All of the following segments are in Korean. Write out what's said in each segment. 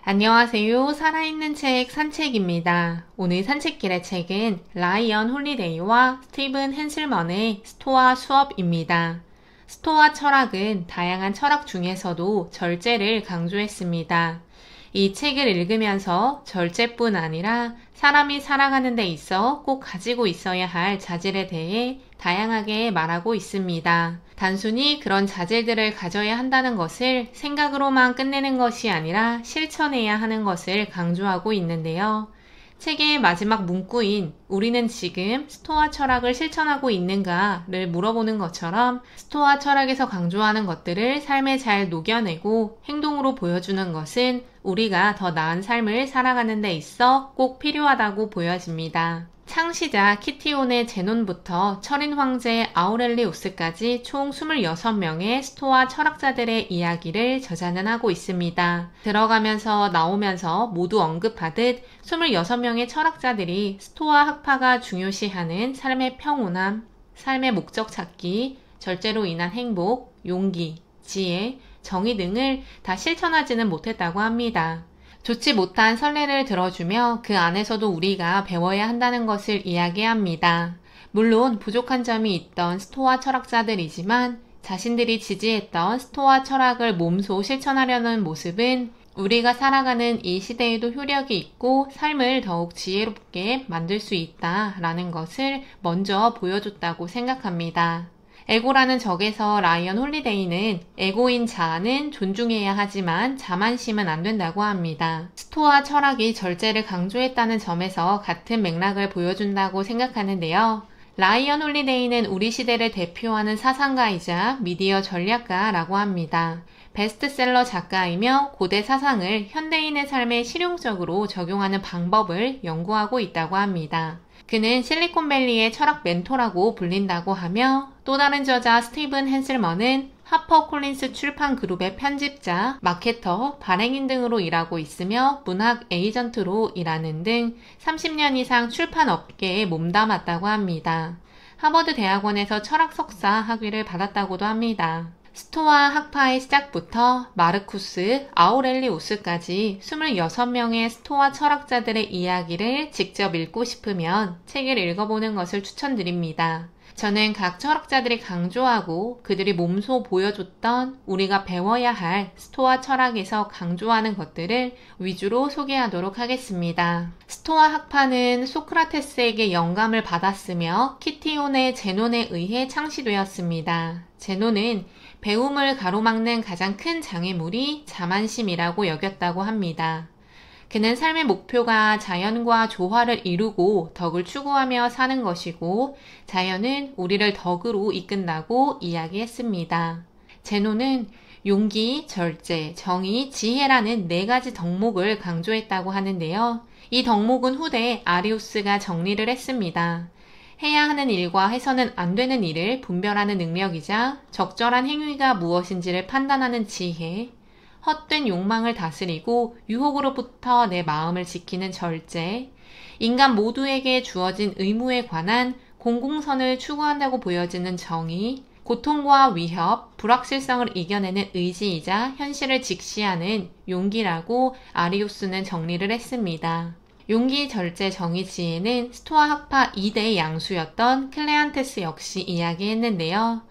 안녕하세요. 살아있는 책 산책입니다. 오늘 산책길의 책은 라이언 홀리데이와 스티븐 헨슬먼의 스토아 수업입니다. 스토아 철학은 다양한 철학 중에서도 절제를 강조했습니다. 이 책을 읽으면서 절제뿐 아니라 사람이 살아가는 데 있어 꼭 가지고 있어야 할 자질에 대해 다양하게 말하고 있습니다. 단순히 그런 자질들을 가져야 한다는 것을 생각으로만 끝내는 것이 아니라 실천해야 하는 것을 강조하고 있는데요. 책의 마지막 문구인 우리는 지금 스토아 철학을 실천하고 있는가를 물어보는 것처럼 스토아 철학에서 강조하는 것들을 삶에 잘 녹여내고 행동으로 보여주는 것은 우리가 더 나은 삶을 살아가는 데 있어 꼭 필요하다고 보여집니다. 창시자 키티온의 제논부터 철인 황제 아우렐리우스까지 총 26명의 스토아 철학자들의 이야기를 저자는 하고 있습니다. 들어가면서 나오면서 모두 언급하듯 26명의 철학자들이 스토아 학파가 중요시하는 삶의 평온함, 삶의 목적 찾기, 절제로 인한 행복, 용기, 지혜, 정의 등을 다 실천하지는 못했다고 합니다. 좋지 못한 선례를 들어주며 그 안에서도 우리가 배워야 한다는 것을 이야기합니다. 물론 부족한 점이 있던 스토아 철학자들이지만 자신들이 지지했던 스토아 철학을 몸소 실천하려는 모습은 우리가 살아가는 이 시대에도 효력이 있고 삶을 더욱 지혜롭게 만들 수 있다라는 것을 먼저 보여줬다고 생각합니다. 에고라는 적에서 라이언 홀리데이는 에고인 자아는 존중해야 하지만 자만심은 안 된다고 합니다. 스토아 철학이 절제를 강조했다는 점에서 같은 맥락을 보여준다고 생각하는데요. 라이언 홀리데이는 우리 시대를 대표하는 사상가이자 미디어 전략가라고 합니다. 베스트셀러 작가이며 고대 사상을 현대인의 삶에 실용적으로 적용하는 방법을 연구하고 있다고 합니다. 그는 실리콘밸리의 철학 멘토라고 불린다고 하며 또 다른 저자 스티븐 헨슬먼은 하퍼콜린스 출판 그룹의 편집자, 마케터, 발행인 등으로 일하고 있으며 문학 에이전트로 일하는 등 30년 이상 출판 업계에 몸담았다고 합니다. 하버드 대학원에서 철학 석사 학위를 받았다고도 합니다. 스토아 학파의 시작부터 마르쿠스, 아우렐리우스까지 26명의 스토아 철학자들의 이야기를 직접 읽고 싶으면 책을 읽어보는 것을 추천드립니다. 저는 각 철학자들이 강조하고 그들이 몸소 보여줬던 우리가 배워야 할 스토아 철학에서 강조하는 것들을 위주로 소개하도록 하겠습니다. 스토아 학파는 소크라테스에게 영감을 받았으며 키티온의 제논에 의해 창시되었습니다. 제논은 배움을 가로막는 가장 큰 장애물이 자만심이라고 여겼다고 합니다. 그는 삶의 목표가 자연과 조화를 이루고 덕을 추구하며 사는 것이고 자연은 우리를 덕으로 이끈다고 이야기했습니다. 제논은 용기, 절제, 정의, 지혜라는 4가지 덕목을 강조했다고 하는데요. 이 덕목은 후대 아리우스가 정리를 했습니다. 해야 하는 일과 해서는 안 되는 일을 분별하는 능력이자 적절한 행위가 무엇인지를 판단하는 지혜, 헛된 욕망을 다스리고 유혹으로부터 내 마음을 지키는 절제, 인간 모두에게 주어진 의무에 관한 공공선을 추구한다고 보여지는 정의, 고통과 위협, 불확실성을 이겨내는 의지이자 현실을 직시하는 용기라고 아리우스는 정리를 했습니다. 용기, 절제, 정의, 지혜는 스토아 학파 2대 양수였던 클레안테스 역시 이야기했는데요.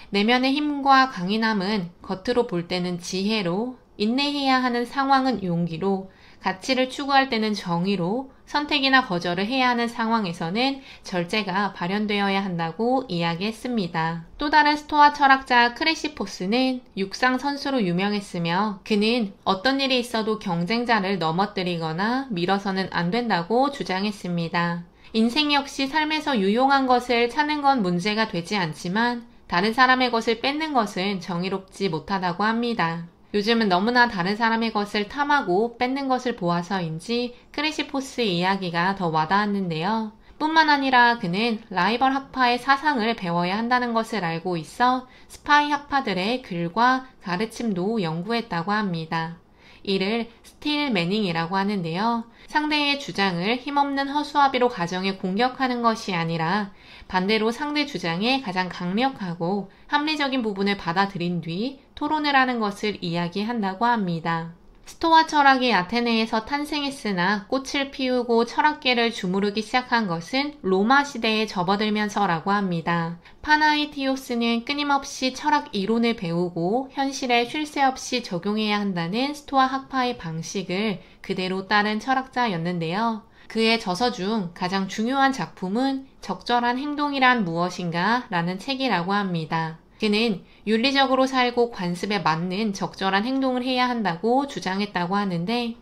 내면의 힘과 강인함은 겉으로 볼 때는 지혜로, 인내해야 하는 상황은 용기로, 가치를 추구할 때는 정의로, 선택이나 거절을 해야 하는 상황에서는 절제가 발현되어야 한다고 이야기했습니다. 또 다른 스토아 철학자 크레시포스는 육상 선수로 유명했으며 그는 어떤 일이 있어도 경쟁자를 넘어뜨리거나 밀어서는 안 된다고 주장했습니다. 인생 역시 삶에서 유용한 것을 찾는 건 문제가 되지 않지만 다른 사람의 것을 뺏는 것은 정의롭지 못하다고 합니다. 요즘은 너무나 다른 사람의 것을 탐하고 뺏는 것을 보아서인지 크레시포스의 이야기가 더 와닿았는데요. 뿐만 아니라 그는 라이벌 학파의 사상을 배워야 한다는 것을 알고 있어 스파이 학파들의 글과 가르침도 연구했다고 합니다. 이를 스틸 매닝이라고 하는데요. 상대의 주장을 힘없는 허수아비로 가정해 공격하는 것이 아니라 반대로 상대 주장의 가장 강력하고 합리적인 부분을 받아들인 뒤 토론을 하는 것을 이야기한다고 합니다. 스토아 철학이 아테네에서 탄생했으나 꽃을 피우고 철학계를 주무르기 시작한 것은 로마 시대에 접어들면서라고 합니다. 파나이티오스는 끊임없이 철학 이론을 배우고 현실에 쉴 새 없이 적용해야 한다는 스토아 학파의 방식을 그대로 따른 철학자였는데요. 그의 저서 중 가장 중요한 작품은 적절한 행동이란 무엇인가 라는 책이라고 합니다. 그는 윤리적으로 살고 관습에 맞는 적절한 행동을 해야 한다고 주장했다고 하는데,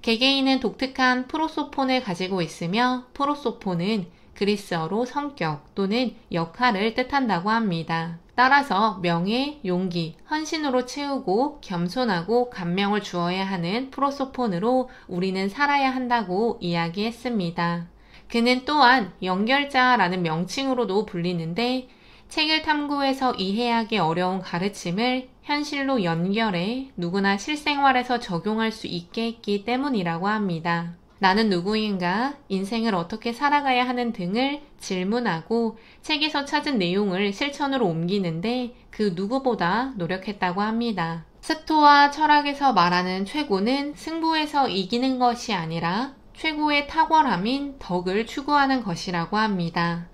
개개인은 독특한 프로소폰을 가지고 있으며 프로소폰은 그리스어로 성격 또는 역할을 뜻한다고 합니다. 따라서 명예, 용기, 헌신으로 채우고 겸손하고 감명을 주어야 하는 프로소폰으로 우리는 살아야 한다고 이야기했습니다. 그는 또한 연결자라는 명칭으로도 불리는데, 책을 탐구해서 이해하기 어려운 가르침을 현실로 연결해 누구나 실생활에서 적용할 수 있게 했기 때문이라고 합니다. 나는 누구인가, 인생을 어떻게 살아가야 하는 등을 질문하고 책에서 찾은 내용을 실천으로 옮기는데 그 누구보다 노력했다고 합니다. 스토아 철학에서 말하는 최고는 승부에서 이기는 것이 아니라 최고의 탁월함인 덕을 추구하는 것이라고 합니다.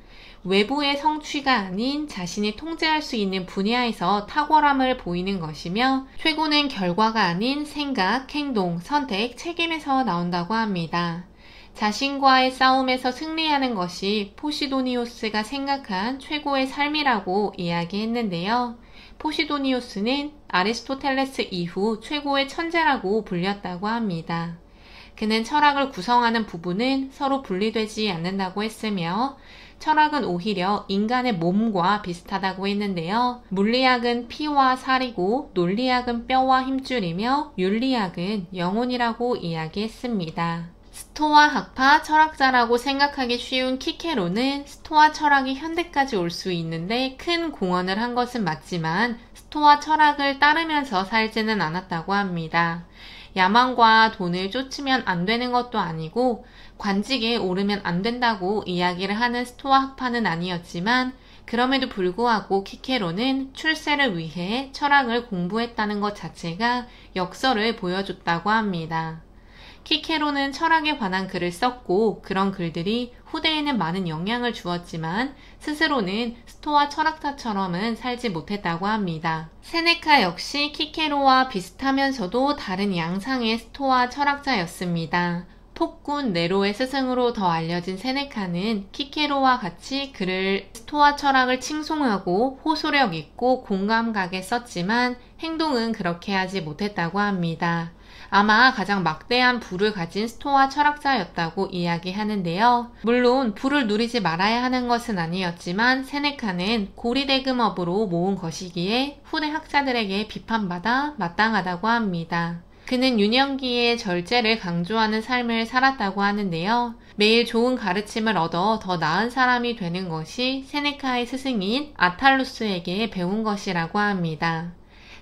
외부의 성취가 아닌 자신이 통제할 수 있는 분야에서 탁월함을 보이는 것이며, 최고는 결과가 아닌 생각, 행동, 선택, 책임에서 나온다고 합니다. 자신과의 싸움에서 승리하는 것이 포시도니오스가 생각한 최고의 삶이라고 이야기했는데요. 포시도니오스는 아리스토텔레스 이후 최고의 천재라고 불렸다고 합니다. 그는 철학을 구성하는 부분은 서로 분리되지 않는다고 했으며, 철학은 오히려 인간의 몸과 비슷하다고 했는데요. 물리학은 피와 살이고 논리학은 뼈와 힘줄이며 윤리학은 영혼이라고 이야기했습니다. 스토아 학파 철학자라고 생각하기 쉬운 키케로는 스토아 철학이 현대까지 올 수 있는데 큰 공헌을 한 것은 맞지만 스토아 철학을 따르면서 살지는 않았다고 합니다. 야망과 돈을 쫓으면 안 되는 것도 아니고 관직에 오르면 안 된다고 이야기를 하는 스토아 학파는 아니었지만, 그럼에도 불구하고 키케로는 출세를 위해 철학을 공부했다는 것 자체가 역설을 보여줬다고 합니다. 키케로는 철학에 관한 글을 썼고, 그런 글들이 후대에는 많은 영향을 주었지만 스스로는 스토아 철학자처럼은 살지 못했다고 합니다. 세네카 역시 키케로와 비슷하면서도 다른 양상의 스토아 철학자였습니다. 폭군 네로의 스승으로 더 알려진 세네카는 키케로와 같이 글을 스토아 철학을 칭송하고 호소력 있고 공감가게 썼지만 행동은 그렇게 하지 못했다고 합니다. 아마 가장 막대한 부를 가진 스토아 철학자였다고 이야기하는데요. 물론 부를 누리지 말아야 하는 것은 아니었지만 세네카는 고리대금업으로 모은 것이기에 후대 학자들에게 비판받아 마땅하다고 합니다. 그는 유년기에 절제를 강조하는 삶을 살았다고 하는데요. 매일 좋은 가르침을 얻어 더 나은 사람이 되는 것이 세네카의 스승인 아탈루스에게 배운 것이라고 합니다.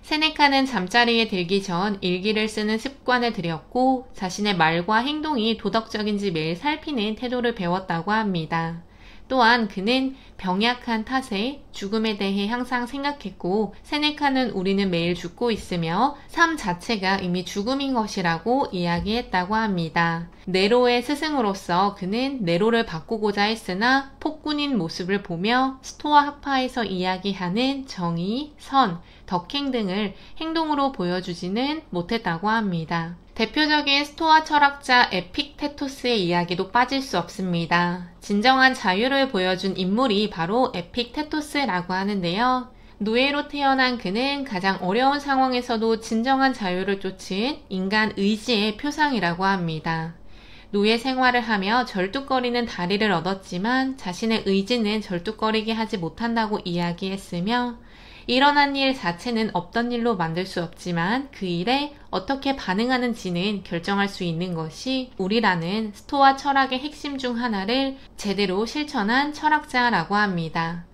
세네카는 잠자리에 들기 전 일기를 쓰는 습관을 들였고, 자신의 말과 행동이 도덕적인지 매일 살피는 태도를 배웠다고 합니다. 또한 그는 병약한 탓에 죽음에 대해 항상 생각했고, 세네카는 우리는 매일 죽고 있으며 삶 자체가 이미 죽음인 것이라고 이야기했다고 합니다. 네로의 스승으로서 그는 네로를 바꾸고자 했으나 폭군인 모습을 보며 스토아 학파에서 이야기하는 정의, 선, 덕행 등을 행동으로 보여주지는 못했다고 합니다. 대표적인 스토아 철학자 에픽테토스의 이야기도 빠질 수 없습니다. 진정한 자유를 보여준 인물이 바로 에픽테토스라고 하는데요. 노예로 태어난 그는 가장 어려운 상황에서도 진정한 자유를 쫓은 인간 의지의 표상이라고 합니다. 노예 생활을 하며 절뚝거리는 다리를 얻었지만 자신의 의지는 절뚝거리게 하지 못한다고 이야기했으며, 일어난 일 자체는 없던 일로 만들 수 없지만 그 일에 어떻게 반응하는지는 결정할 수 있는 것이 우리라는 스토아 철학의 핵심 중 하나를 제대로 실천한 철학자라고 합니다.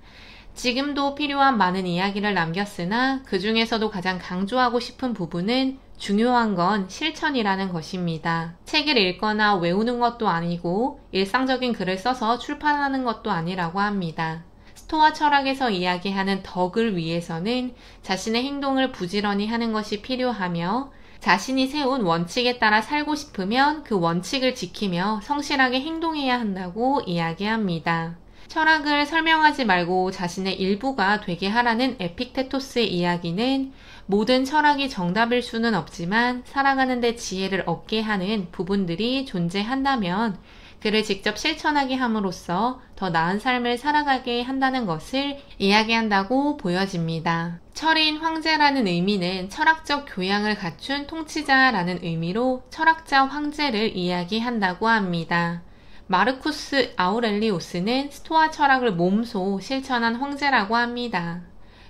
지금도 필요한 많은 이야기를 남겼으나 그 중에서도 가장 강조하고 싶은 부분은 중요한 건 실천이라는 것입니다. 책을 읽거나 외우는 것도 아니고 일상적인 글을 써서 출판하는 것도 아니라고 합니다. 스토아 철학에서 이야기하는 덕을 위해서는 자신의 행동을 부지런히 하는 것이 필요하며, 자신이 세운 원칙에 따라 살고 싶으면 그 원칙을 지키며 성실하게 행동해야 한다고 이야기합니다. 철학을 설명하지 말고 자신의 일부가 되게 하라는 에픽테토스의 이야기는 모든 철학이 정답일 수는 없지만 살아가는 데 지혜를 얻게 하는 부분들이 존재한다면 그를 직접 실천하게 함으로써 더 나은 삶을 살아가게 한다는 것을 이야기한다고 보여집니다. 철인 황제라는 의미는 철학적 교양을 갖춘 통치자라는 의미로 철학자 황제를 이야기한다고 합니다. 마르쿠스 아우렐리우스는 스토아 철학을 몸소 실천한 황제라고 합니다.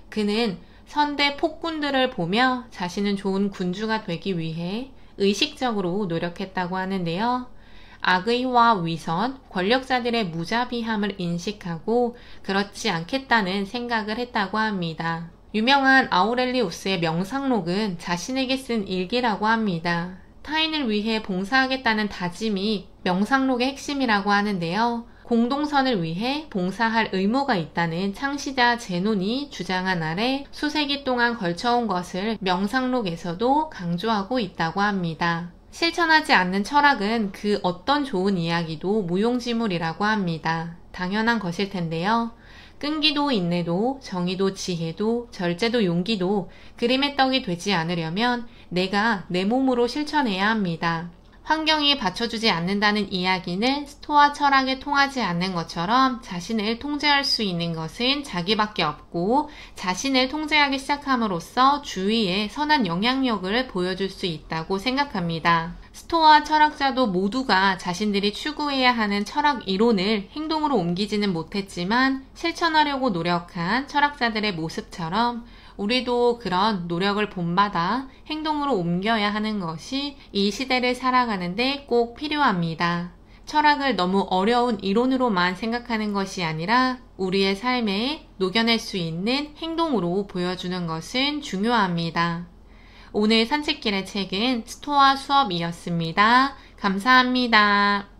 그는 선대 폭군들을 보며 자신은 좋은 군주가 되기 위해 의식적으로 노력했다고 하는데요. 악의와 위선, 권력자들의 무자비함을 인식하고 그렇지 않겠다는 생각을 했다고 합니다. 유명한 아우렐리우스의 명상록은 자신에게 쓴 일기라고 합니다. 타인을 위해 봉사하겠다는 다짐이 명상록의 핵심이라고 하는데요. 공동선을 위해 봉사할 의무가 있다는 창시자 제논이 주장한 아래 수세기 동안 걸쳐온 것을 명상록에서도 강조하고 있다고 합니다. 실천하지 않는 철학은 그 어떤 좋은 이야기도 무용지물이라고 합니다. 당연한 것일 텐데요. 끈기도 인내도 정의도 지혜도 절제도 용기도 그림의 떡이 되지 않으려면 내가 내 몸으로 실천해야 합니다. 환경이 받쳐주지 않는다는 이야기는 스토아 철학에 통하지 않는 것처럼 자신을 통제할 수 있는 것은 자기밖에 없고 자신을 통제하기 시작함으로써 주위에 선한 영향력을 보여줄 수 있다고 생각합니다. 스토아 철학자도 모두가 자신들이 추구해야 하는 철학 이론을 행동으로 옮기지는 못했지만 실천하려고 노력한 철학자들의 모습처럼 우리도 그런 노력을 본받아 행동으로 옮겨야 하는 것이 이 시대를 살아가는데 꼭 필요합니다. 철학을 너무 어려운 이론으로만 생각하는 것이 아니라 우리의 삶에 녹여낼 수 있는 행동으로 보여주는 것은 중요합니다. 오늘 산책길의 책은 스토아 수업이었습니다. 감사합니다.